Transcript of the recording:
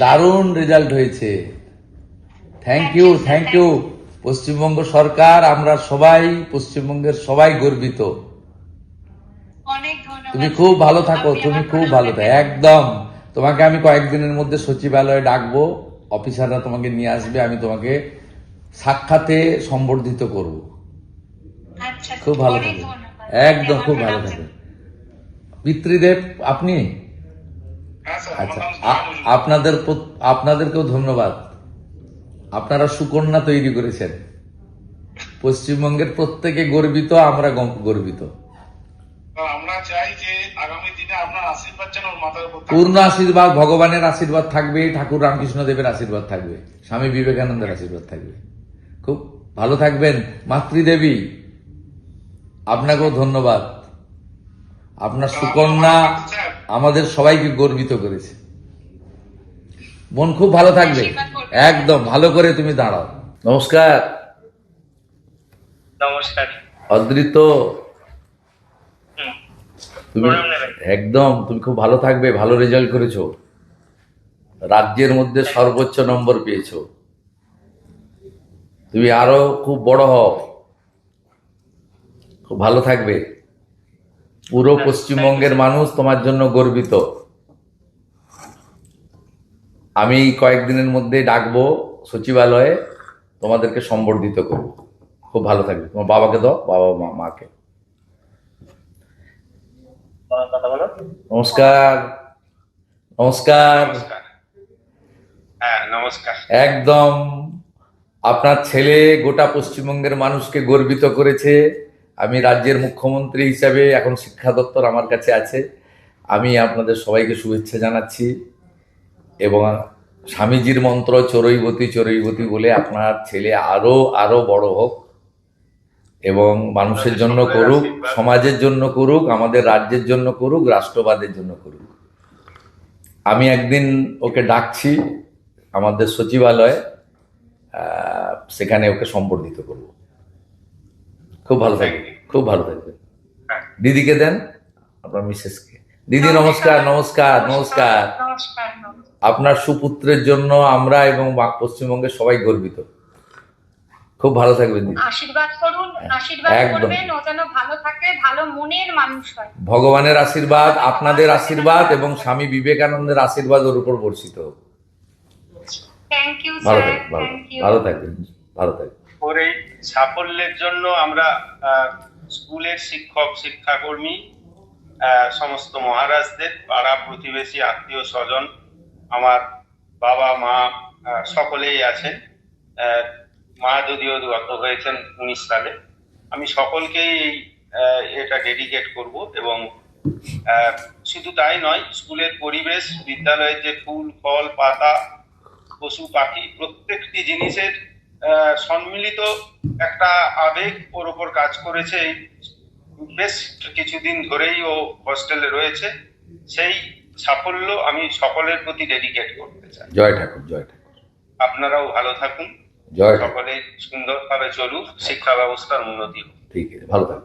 দারুণ রেজাল্ট হয়েছে। Thank you. Paschimbanga সরকার, আমরা সবাই, পশ্চিমবঙ্গের সবাই গর্বিত। তুমি খুব ভালো থাকো, তুমি খুব ভালো থাকো, একদম। তোমাকে আমি কয়েকদিনের মধ্যে সচিবালয়ে ডাকবো, অফিসাররা তোমাকে নিয়ে আসবে, আমি তোমাকে সাক্ষাতে সম্বর্ধিত করব। খুব ভালো থাকবে, একদম খুব ভালো থাকবে। পিতৃদেব আপনি? আচ্ছা, আপনাদেরকেও ধন্যবাদ। আপনারা সুকন্যা তৈরি করেছেন। পশ্চিমবঙ্গের প্রত্যেকে গর্বিত, আমরা গর্বিত। আমরা চাই যে আগামী দিনে আপনার আশীর্বাদ যেন মাথার উপর পূর্ণ আশীর্বাদ, ভগবানের আশীর্বাদ থাকবে, ঠাকুর রামকৃষ্ণ দেবের আশীর্বাদ থাকবে, স্বামী বিবেকানন্দের আশীর্বাদ থাকবে। খুব ভালো থাকবেন। মাতৃদেবী, আপনাকেও ধন্যবাদ। আপনার সুকন্যা আমাদের সবাইকে গর্বিত করেছে। মন খুব ভালো থাকবে, একদম ভালো করে তুমি দাঁড়াও। নমস্কার। নমস্কার। অদ্রিত, তুমি একদম, তুমি খুব ভালো থাকবে। ভালো রেজাল্ট করেছো, রাজ্যের মধ্যে সর্বোচ্চ নম্বর পেয়েছো। তুমি আরো খুব বড় হও, খুব ভালো থাকবে। পুরো পশ্চিমবঙ্গের মানুষ তোমার জন্য গর্বিত। আমি কয়েকদিনের মধ্যে ডাকবো সচিবালয়ে, তোমাদেরকে সম্বর্ধিত করব। খুব ভালো থাকবে। তোমার বাবাকে দাও, বাবা মাকে। নমস্কার। নমস্কার। হ্যাঁ, নমস্কার। একদম, আপনার ছেলে গোটা পশ্চিমবঙ্গের মানুষকে গর্বিত করেছে। আমি রাজ্যের মুখ্যমন্ত্রী হিসাবে, এখন শিক্ষা দপ্তর আমার কাছে আছে, আমি আপনাদের সবাইকে শুভেচ্ছা জানাচ্ছি। এবং স্বামীজির মন্ত্র চরৈবতী চরৈবতী বলে আপনার ছেলে আরো আরো বড় হোক এবং মানুষের জন্য করুক, সমাজের জন্য করুক, আমাদের রাজ্যের জন্য করুক, রাষ্ট্রবাদের জন্য করুক। আমি একদিন ওকে ডাকছি আমাদের সচিবালয়ে, সেখানে ওকে সম্বর্ধিত করব। খুব ভালো থাকবে, খুব ভালো থাকবে। দিদিকে দেন, আপনার মিসেসকে। দিদি নমস্কার। নমস্কার। নমস্কার। আপনার সুপুত্রের জন্য আমরা এবং পশ্চিমবঙ্গের সবাই গর্বিত। খুব ভালো থাকবেন দিদি। আশীর্বাদ করুন, আশীর্বাদ করবেন, ও যেন ভালো থাকে, ভালো মনের মানুষ হয়। ভগবানের আশীর্বাদ, আপনাদের আশীর্বাদ এবং স্বামী বিবেকানন্দের আশীর্বাদ ওর উপর বর্ষিত হোক। থ্যাংক ইউ ভালো স্যার, থাকবেন, থ্যাংক ইউ। ভালো থাকবেন, ভালো থাকবেন। ওর এই সাফল্যের জন্য আমরা স্কুলের শিক্ষক শিক্ষাকর্মী, সমস্ত মহারাজদের, পাড়া প্রতিবেশী, আত্মীয় স্বজন, আমার বাবা মা সকলেই আছেন। মা যদিও গত হয়েছেন 19 সালে। আমি সকলকেই এটা ডেডিকেট করব। এবং শুধু তাই নয়, স্কুলের পরিবেশ, বিদ্যালয়ের যে ফুল ফল পাতা, পশু পাখি, প্রত্যেকটি জিনিসের সম্মিলিত একটা আবেগ ওর উপর কাজ করেছে। এই বেশ কিছুদিন ধরেই ও হস্টেলে রয়েছে। সেই সাফল্য আমি সকলের প্রতি ডেডিকেট করতে চাই। জয় ঠাকুর, জয় ঠাকুর। আপনারাও ভালো থাকুন, জয় ঠাকুর। সকলে সুন্দরভাবে চলুক, শিক্ষা ব্যবস্থার উন্নতি হোক। ঠিক আছে, ভালো থাকুন।